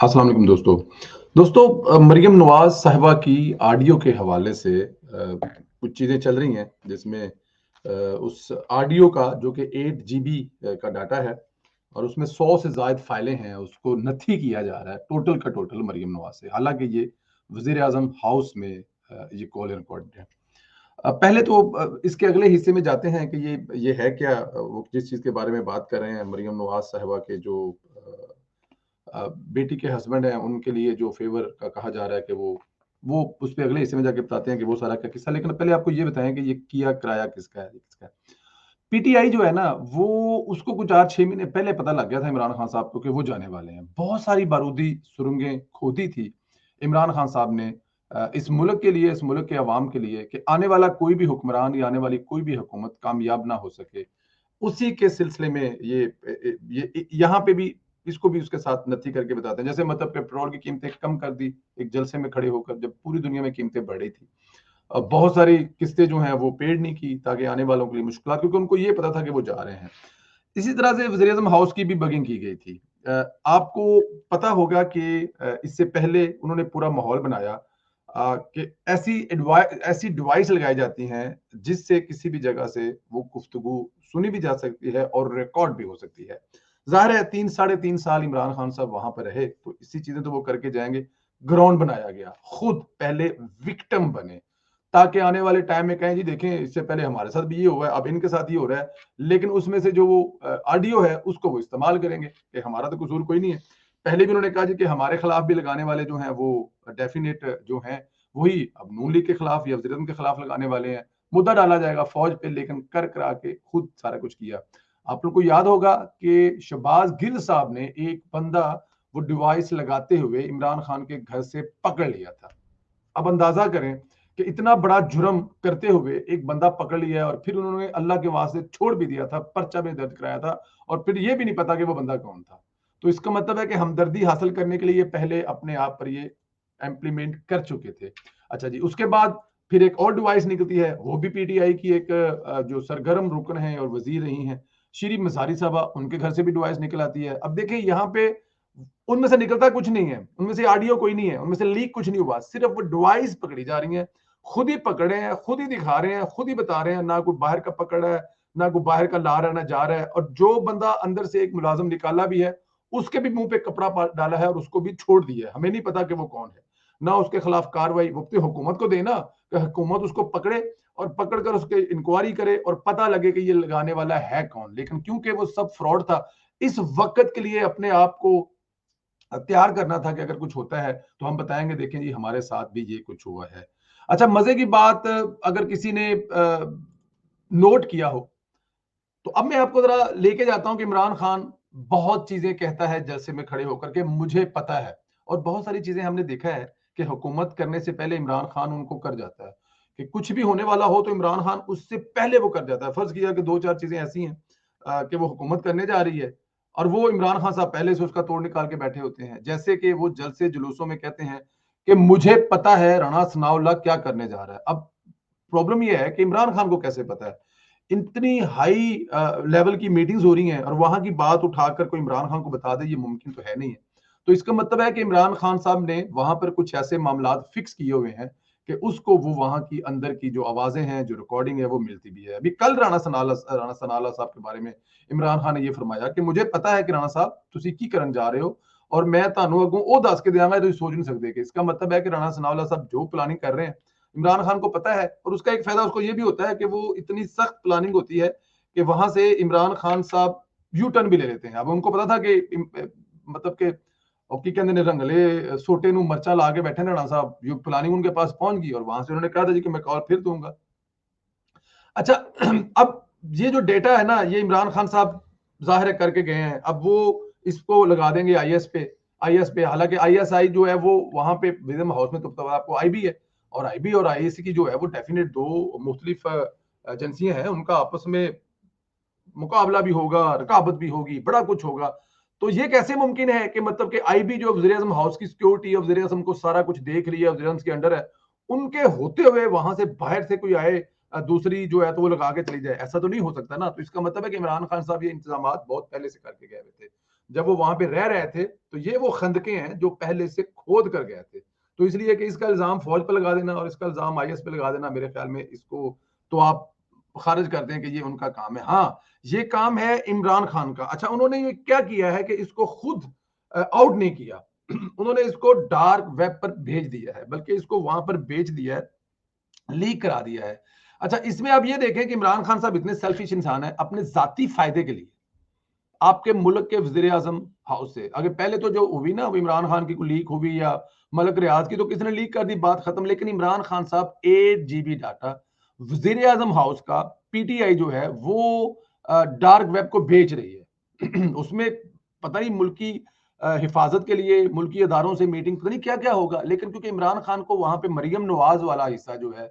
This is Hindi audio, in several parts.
अस्सलाम वालेकुम दोस्तों। मरियम नवाज़ साहिबा की ऑडियो के हवाले से कुछ चीज़ें चल रही हैं जिसमें उस ऑडियो का जो कि 8 जीबी का डाटा है और उसमें 100 से ज़ायद फाइलें हैं, उसको नथी किया जा रहा है टोटल का टोटल मरियम नवाज़ से। हालाँकि ये वज़ीर-ए-आज़म हाउस में ये कॉल रिकॉर्डेड है। पहले तो इसके अगले हिस्से में जाते हैं कि ये है क्या? वो जिस चीज़ के बारे में बात कर रहे हैं मरियम नवाज़ साहिबा के जो बेटी के हस्बैंड हैं, उनके लिए जो फ़ेवर का कहा जा रहा है कि वो उस पे अगले हिस्से में जाके बताते हैं कि वो सारा क्या किस्सा। लेकिन पहले आपको ये बताएँ कि ये किया कराया किसका है, ये किसका है? पीटीआई जो है ना, वो उसको कुछ 8-6 महीने पहले पता लग गया था इमरान खान साहब को कि वो जाने वाले हैं। बहुत सारी बारूदी सुरंगें खोदी थी इमरान खान साहब ने इस मुल्क के लिए, इस मुल्क के अवाम के लिए कि आने वाला कोई भी हुक्मरान या आने वाली कोई भी हुकूमत कामयाब ना हो सके। उसी के सिलसिले में ये यहाँ पे भी इसको भी उसके साथ नत्थी करके बताते हैं। जैसे मतलब पेट्रोल की कीमतें कम कर दी, एक जलसे में खड़े होकर जब पूरी दुनिया में कीमतें बढ़ रही थी। बहुत सारी किस्तें जो हैं वो पेड नहीं की ताकि आने वालों के लिए मुश्किलात, क्योंकि उनको ये पता था कि वो जा रहे हैं। इसी तरह से वज़ीर-ए-आज़म हाउस की भी बगिंग की गई थी। आपको पता होगा कि इससे पहले उन्होंने पूरा माहौल बनाया कि ऐसी डिवाइस लगाई जाती हैं जिससे किसी भी जगह से वो गुफ्तगू सुनी भी जा सकती है और रिकॉर्ड भी हो सकती है। ज़ाहिर है 3 साढ़े 3 साल इमरान खान साहब वहाँ पर रहे, तो इसी चीज़ें तो वो करके जाएँगे। ग्राउंड बनाया गया, खुद पहले विक्टिम बने, ताकि आने वाले टाइम में कहें जी देखें इससे पहले हमारे साथ भी ये हुआ है, अब इनके साथ ये हो रहा है। लेकिन उसमें से जो वो ऑडियो है उसको वो इस्तेमाल करेंगे कि हमारा तो कसूर कोई नहीं है। पहले भी उन्होंने कहा जी कि हमारे खिलाफ भी लगाने वाले जो हैं वो डेफिनेट जो हैं वही अब नून लीग के खिलाफ या वज़ीर-ए-आज़म के खिलाफ लगाने वाले हैं। मुद्दा डाला जाएगा फौज पे, लेकिन कर करा के खुद सारा कुछ किया। आप लोग को याद होगा कि शहबाज गिल साहब ने एक बंदा वो डिवाइस लगाते हुए इमरान खान के घर से पकड़ लिया था। अब अंदाजा करें कि इतना बड़ा जुर्म करते हुए एक बंदा पकड़ लिया है और फिर उन्होंने अल्लाह के वास्ते छोड़ भी दिया था, पर्चा भी दर्ज कराया था और फिर ये भी नहीं पता कि वो बंदा कौन था। तो इसका मतलब है कि हमदर्दी हासिल करने के लिए ये पहले अपने आप पर ये इम्प्लीमेंट कर चुके थे। अच्छा जी, उसके बाद फिर एक और डिवाइस निकलती है, वो भी पीटीआई की एक जो सरगर्म रुकन है और वजीर रही हैं, श्री मज़ारी साहबा, उनके घर से भी डिवाइस निकल आती है। अब देखिए यहाँ पे उनमें से निकलता कुछ नहीं है, उनमें से ऑडियो कोई नहीं है, उनमें से लीक कुछ नहीं हुआ, सिर्फ वो डिवाइस पकड़ी जा रही है। खुद ही पकड़े हैं, खुद ही दिखा रहे हैं, खुद ही बता रहे हैं, ना कोई बाहर का पकड़ है, ना कोई बाहर का ला रहा है, ना जा रहा है। और जो बंदा अंदर से एक मुलाजिम निकाला भी है, उसके भी मुंह पे कपड़ा डाला है और उसको भी छोड़ दिया है। हमें नहीं पता कि वो कौन है, ना उसके खिलाफ कार्रवाई वो तो हुकूमत को देना कि हुकूमत उसको पकड़े और पकड़कर उसके इंक्वायरी करे और पता लगे कि ये लगाने वाला है कौन। लेकिन क्योंकि वो सब फ्रॉड था, इस वक्त के लिए अपने आप को तैयार करना था कि अगर कुछ होता है तो हम बताएंगे देखें जी हमारे साथ भी ये कुछ हुआ है। अच्छा, मजे की बात, अगर किसी ने नोट किया हो तो अब मैं आपको जरा लेके जाता हूं कि इमरान खान बहुत चीजें कहता है जलसे में खड़े होकर के मुझे पता है, और बहुत सारी चीजें हमने देखा है कि हुकूमत करने से पहले इमरान खान उनको कर जाता है कि कुछ भी होने वाला हो तो इमरान खान उससे पहले वो कर जाता है। फर्ज किया कि दो चार चीजें ऐसी हैं कि वो हुकूमत करने जा रही है और वो इमरान खान साहब पहले से उसका तोड़ निकाल के बैठे होते हैं, जैसे कि वो जलसे जुलूसों में कहते हैं कि मुझे पता है राणा सनाउल्लाह क्या करने जा रहा है। अब प्रॉब्लम ये है कि इमरान खान को कैसे पता है? इतनी हाई लेवल की मीटिंग्स हो रही हैं और वहां की बात उठाकर कोई इमरान खान को बता दे, ये मुमकिन तो है नहीं है। तो इसका मतलब है कि इमरान खान साहब ने वहां पर कुछ ऐसे मामला फिक्स किए हुए हैं कि उसको वो वहां की अंदर की जो आवाजें हैं, जो रिकॉर्डिंग है, वो मिलती भी है। अभी कल राणा सनाला साहब के बारे में इमरान खान ने ये फरमाया कि मुझे पता है कि राणा साहब तुसी की करन जा रहे हो और मैं ਤੁਹਾਨੂੰ ਅੱਗੋਂ ਉਹ ਦੱਸ ਕੇ ਦਿਆਂਗਾ ਤੁਸੀਂ सोच नहीं सकते। कि इसका मतलब है कि राणा सनाउल्लाह साहब जो प्लानिंग कर रहे हैं इमरान खान को पता है, और उसका एक फायदा उसको ये भी होता है कि वो इतनी सख्त प्लानिंग होती है कि वहां से इमरान खान साहब यू टर्न भी ले लेते हैं। अब उनको पता था कि मतलब कि और की कहते हैं रंगले सोटे नु मर्चा ला के बैठे राणा साहब, यू प्लानिंग उनके पास पहुंच गई और वहां से उन्होंने कहा था जी कि मैं कॉल फिर दूंगा। अच्छा, अब ये जो डेटा है ना, ये इमरान खान साहब जाहिर करके गए हैं। अब वो इसको लगा देंगे आईएस पे। हालांकि आईएसआई जो है वो वहां पे विजन हाउस में तो आपको आईबी है, और आईबी और आईएससी की जो है वो डेफिनेट दो मुख्तलिफ एजेंसियां हैं, उनका आपस में मुकाबला भी होगा, रकाबत भी होगी, बड़ा कुछ होगा। तो ये कैसे मुमकिन है कि मतलब कि आईबी जो वज़ीर आज़म हाउस की सिक्योरिटी है, वज़ीर आज़म को सारा कुछ देख रही है, वज़ीर आज़म के अंडर है, उनके होते हुए वहां से बाहर से कोई आए दूसरी जो है तो वो लगा के चली जाए? ऐसा तो नहीं हो सकता ना। तो इसका मतलब है कि इमरान खान साहब ये इंतजाम बहुत पहले से करके गए हुए थे। जब वो वहां पे रह रहे थे, तो ये वो खंदके हैं जो पहले से खोद कर गए थे। तो इसलिए कि इसका इल्जाम फौज पर लगा देना और इसका इल्जाम आईएस पे लगा देना, मेरे ख्याल में इसको तो आप खारिज करते हैं कि ये उनका काम है। हाँ, ये काम है इमरान खान का। अच्छा, उन्होंने ये क्या किया है कि इसको खुद आउट नहीं किया उन्होंने इसको डार्क वेब पर भेज दिया है, बल्कि इसको वहां पर बेच दिया है, लीक करा दिया है। अच्छा, इसमें आप ये देखें कि इमरान खान साहब इतने सेल्फिश इंसान है, अपने जाती फायदे के लिए आपके मुल्क के वजीर आजम हाउस से, अगर पहले तो जो हुई ना इमरान खान की कोई लीक हुई या मलक रियाज की, तो किसने लीक कर दी, बात खत्म। लेकिन इमरान खान साहब 8 GB डाटा वजीर आजम हाउस का, पीटीआई जो है वो डार्क वेब को बेच रही है उसमें पता नहीं मुल्क की हिफाजत के लिए मुल्की अदारों से मीटिंग, पता नहीं क्या क्या होगा। लेकिन क्योंकि इमरान खान को वहां पे मरियम नवाज वाला हिस्सा जो है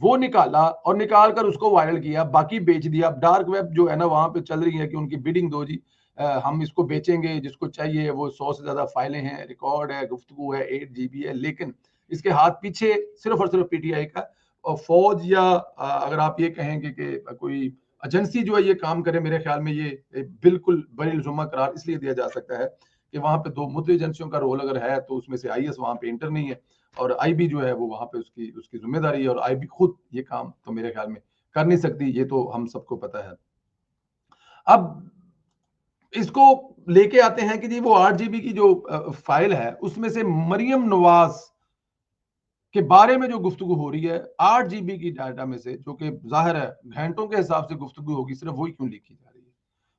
वो निकाला और निकाल कर उसको वायरल किया, बाकी बेच दिया। अब डार्क वेब जो है ना वहां पे चल रही है कि उनकी बिडिंग दो जी, हम इसको बेचेंगे, जिसको चाहिए। वो 100 से ज्यादा फाइलें हैं, रिकॉर्ड है, गुफ्तगू है, 8 GB है, लेकिन इसके हाथ पीछे सिर्फ और सिर्फ पीटीआई का। और फौज या अगर आप ये कहेंगे कि कोई एजेंसी जो है ये काम करे, मेरे ख्याल में ये बिल्कुल बड़ी जुम्मा करार इसलिए दिया जा सकता है कि वहां पे दो मुद्दे एजेंसियों का रोल अगर है, तो उसमें से आईएस वहां पे इंटर नहीं है और आईबी जो है वो वहां पे उसकी उसकी जिम्मेदारी है, और आईबी खुद ये काम तो मेरे ख्याल में कर नहीं सकती, ये तो हम सबको पता है। अब इसको लेके आते हैं कि जी वो 8 GB की जो फाइल है उसमें से मरियम नवाज के बारे में जो गुफ्तगू हो रही है 8 GB की डाटा में से, जो कि जाहिर है घंटों के हिसाब से गुफ्तगू होगी, सिर्फ वही क्यों लिखी जा रही है?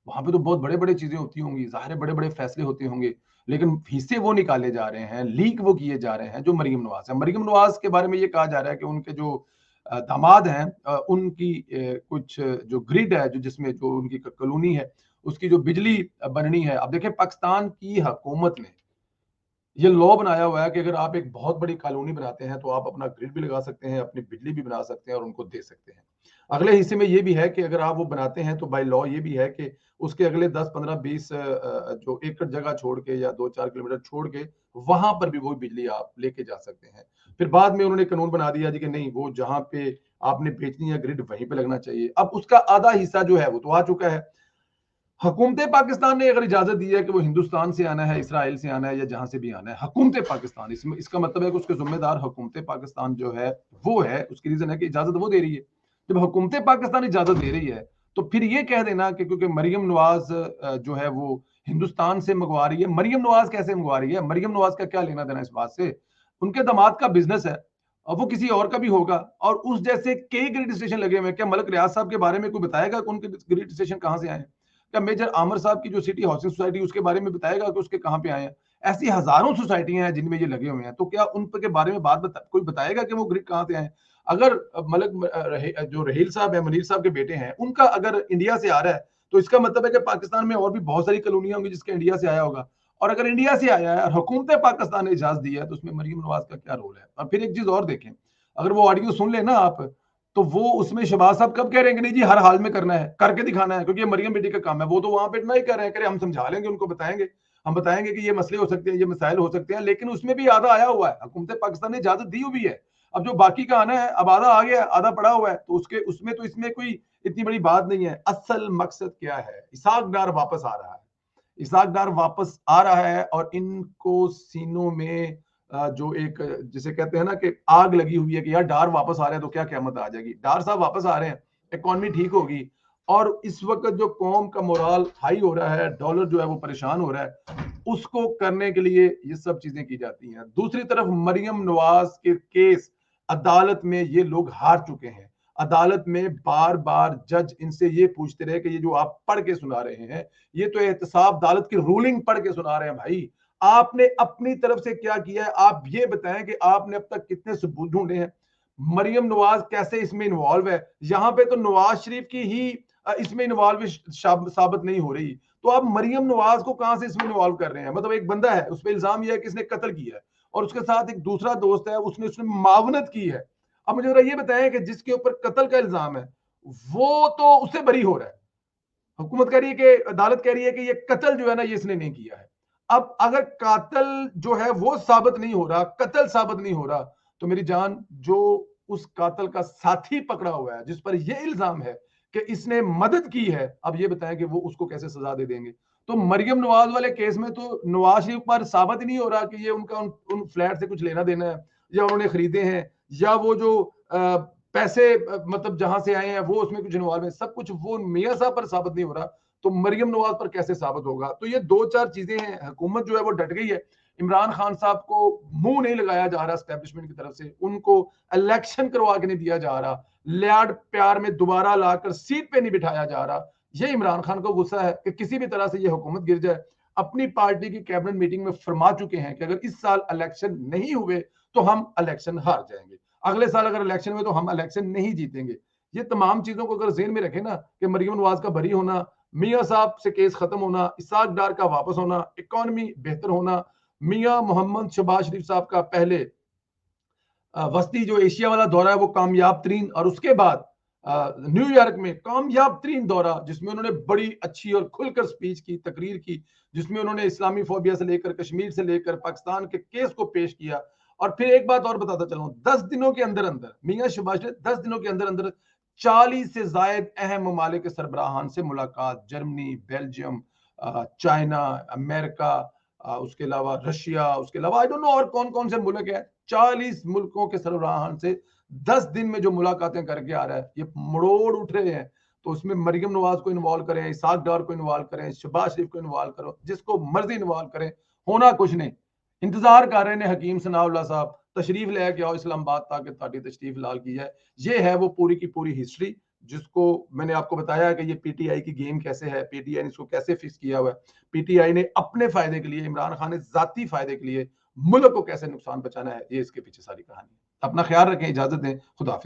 वहां पे तो बहुत बड़े बड़े चीजें होती होंगी, जाहिर है बड़े बड़े फैसले होते होंगे, लेकिन हिस्से वो निकाले जा रहे हैं, लीक वो किए जा रहे हैं जो मरियम नवाज है। मरियम नवाज के बारे में ये कहा जा रहा है कि उनके जो दामाद हैं, उनकी कुछ जो ग्रिड है, जो जिसमें जो उनकी कॉलोनी है उसकी जो बिजली बननी है। अब देखें, पाकिस्तान की हुकूमत ने ये लॉ बनाया हुआ है कि अगर आप एक बहुत बड़ी कॉलोनी बनाते हैं तो आप अपना ग्रिड भी लगा सकते हैं, अपनी बिजली भी बना सकते हैं और उनको दे सकते हैं। अगले हिस्से में ये भी है कि अगर आप वो बनाते हैं तो बाय लॉ ये भी है कि उसके अगले 10 15 20 जो एकड़ जगह छोड़ के या 2 4 किलोमीटर छोड़ के वहां पर भी वो बिजली आप लेके जा सकते हैं। फिर बाद में उन्होंने कानून बना दिया जी कि नहीं, वो जहां पे आपने बेचनी है ग्रिड वहीं पे लगना चाहिए। अब उसका आधा हिस्सा जो है वो तो आ चुका है। हुकूमत पाकिस्तान ने अगर इजाजत दी है कि वो हिंदुस्तान से आना है, इसराइल से आना है या जहां से भी आना है, हुकूमत पाकिस्तान, इसमें इसका मतलब है कि उसके जिम्मेदार हुकूमत पाकिस्तान जो है वो है। उसकी रीजन है कि इजाजत वो दे रही है। जब हुकूमत पाकिस्तान इजाजत दे रही है तो फिर ये कह देना कि क्योंकि मरियम नवाज जो है वो हिंदुस्तान से मंगवा रही है। मरियम नवाज कैसे मंगवा रही है? मरियम नवाज का क्या लेना देना इस बात से? उनके दामाद का बिजनेस है और वो किसी और का भी होगा, और उस जैसे कई ग्रिड स्टेशन लगे हुए हैं। क्या मलक रियाज साहब के बारे में कोई बताएगा कि उनके ग्रिड स्टेशन कहां से आए हैं? क्या मेजर आमर साहब की जो सिटी हाउसिंग सोसाइटी उसके बारे में बताएगा कि उसके कहां पे आए हैं? ऐसी हजारों सोसाइटियां हैं जिनमें ये लगे हुए हैं, तो क्या उन के बारे में कोई बताएगा कि वो ग्रिड कहां से आए? अगर जो रहील साहब है, मनीर साहब के बेटे हैं, उनका अगर इंडिया से आ रहा है तो इसका मतलब है कि पाकिस्तान में और भी बहुत सारी कॉलोनियां होंगी जिसका इंडिया से आया होगा। और अगर इंडिया से आया है और हुकूमत पाकिस्तान ने इजाजत दी है तो उसमें मरियम नवाज का क्या रोल है? और फिर एक चीज और देखें, अगर वो ऑडियो सुन ले ना आप, तो वो उसमें शहबाज साहब कब कह रहे हैं कि नहीं जी हर हाल में करना है, करके दिखाना है, क्योंकि ये मरियम बेटी का काम है। वो तो वहां पे इतना ही कर रहे हैं, करे हम समझा लेंगे, उनको बताएंगे, हम बताएंगे कि ये मसले हो सकते हैं, ये मसाइल हो सकते हैं, लेकिन उसमें भी आधा आया हुआ है, हुकूमत पाकिस्तान ने इजाजत दी हुई है। अब जो बाकी का आना है, अब आधा आ गया, आधा पड़ा हुआ है, तो उसके उसमें तो इसमें कोई इतनी बड़ी बात नहीं है। असल मकसद क्या है? इसाक डार वापस आ रहा है, इसाक डार वापस आ रहा है और इनको सीनों में जो एक जिसे कहते हैं ना कि आग लगी हुई है कि यार डार वापस आ रहे हैं तो क्या क़यामत आ जाएगी। डार साहब वापस आ रहे हैं, इकोनॉमी ठीक होगी, और इस वक्त जो कौम का मोराल हाई हो रहा है, डॉलर जो है वो परेशान हो रहा है, उसको करने के लिए ये सब चीजें की जाती हैं। दूसरी तरफ मरियम नवाज के केस अदालत में ये लोग हार चुके हैं। अदालत में बार बार जज इनसे ये पूछते रहे कि ये जो आप पढ़ के सुना रहे हैं, ये तो एहतसाब अदालत की रूलिंग पढ़ के सुना रहे हैं। भाई, आपने अपनी तरफ से क्या किया है? आप ये बताएं कि आपने अब तक कितने सबूत ढूंढे हैं? मरियम नवाज कैसे इसमें इन्वॉल्व है? यहां पे तो नवाज शरीफ की ही इसमें इन्वॉल्व साबित नहीं हो रही, तो आप मरियम नवाज को कहां से इसमें इन्वॉल्व कर रहे हैं? मतलब एक बंदा है, उस पर इल्जाम यह है कि इसने कत्ल किया है, और उसके साथ एक दूसरा दोस्त है, उसने उसने मावनत की है। अब मुझे जरा ये बताएं कि जिसके ऊपर कत्ल का इल्जाम है वो तो उससे बरी हो रहा है। हुकूमत कह रही है कि अदालत कह रही है कि ये कत्ल जो है ना ये इसने नहीं किया है। अब अगर कातिल जो है वो साबित नहीं हो रहा, कत्ल साबित नहीं हो रहा, तो मेरी जान, जो उस कातिल का साथी पकड़ा हुआ है जिस पर यह इल्जाम है कि इसने मदद की है, अब ये बताएं कि वो उसको कैसे सजा दे देंगे? तो मरियम नवाज वाले केस में तो नवाज शरीफ पर साबित ही नहीं हो रहा कि ये उनका उन फ्लैट से कुछ लेना देना है, या उन्होंने खरीदे हैं, या वो जो पैसे मतलब जहां से आए हैं वो उसमें कुछ इन्वॉल्व है, सब कुछ वो मियां साहब पर साबित नहीं हो रहा, तो मरियम नवाज पर कैसे साबित होगा? तो ये दो चार चीजें हैं। हुकूमत जो है वो डट गई है। इमरान खान साहब को मुंह नहीं लगाया जा रहा एस्टेब्लिशमेंट की तरफ से, उनको इलेक्शन करवा के नहीं दिया जा रहा, लाड प्यार में दोबारा लाकर सीट पे नहीं बिठाया जा रहा। ये इमरान खान को गुस्सा है कि किसी भी तरह से ये हुकूमत गिर जाए। अपनी पार्टी की कैबिनेट मीटिंग में फरमा चुके हैं कि अगर इस साल इलेक्शन नहीं हुए तो हम इलेक्शन हार जाएंगे, अगले साल अगर इलेक्शन हुए तो हम इलेक्शन नहीं जीतेंगे। ये तमाम चीजों को अगर जेहन में रखें ना, कि मरियम नवाज का बरी होना, मियां साहब से केस खत्म होना, इसाक डार का वापस होना, इकोनॉमी बेहतर होना, मियां मोहम्मद शहबाज शरीफ साहब का पहले वस्ती जो एशिया वाला दौरा है वो कामयाब तरीन, और उसके बाद न्यूयॉर्क में कामयाब तरीन दौरा जिसमें उन्होंने बड़ी अच्छी और खुलकर स्पीच की, तकरीर की, जिसमें उन्होंने इस्लामी फोबिया से लेकर कश्मीर से लेकर पाकिस्तान के केस को पेश किया। और फिर एक बात और बताता चलूं, 10 दिनों के अंदर अंदर मियां शहबाज ने 10 दिनों के अंदर अंदर 40 से जायद अहम ममालिक के सरबराहान से मुलाकात, जर्मनी, बेल्जियम, चाइना, अमेरिका, उसके अलावा रशिया, उसके अलावा आई डोंट नो और कौन कौन से मुल्क है, 40 मुल्कों के सरबराहान से 10 दिन में जो मुलाकातें करके आ रहा है, ये मरोड़ उठ रहे हैं। तो उसमें मरियम नवाज को इन्वॉल्व करें, इसाक डार को इन्वॉल्व करें, शहबाज शरीफ को इन्वॉल्व करो, जिसको मर्जी इन्वॉल्व करें, होना कुछ नहीं। इंतजार कर रहे हैं हकीम सनाउल्लाह साहब तशरीफ लेके आओ इस्लामाबाद ताकि ताकि तशरीफ लाल की जाए। ये है वो पूरी की पूरी हिस्ट्री, जिसको मैंने आपको बताया कि ये पीटीआई की गेम कैसे है, पीटीआई ने इसको कैसे फिक्स किया हुआ है। पीटीआई ने अपने फायदे के लिए, इमरान खान ने जाती फायदे के लिए मुल्क को कैसे नुकसान बचाना है, ये इसके पीछे सारी कहानी है। अपना ख्याल रखें, इजाजत दें, खुदा हाफिज।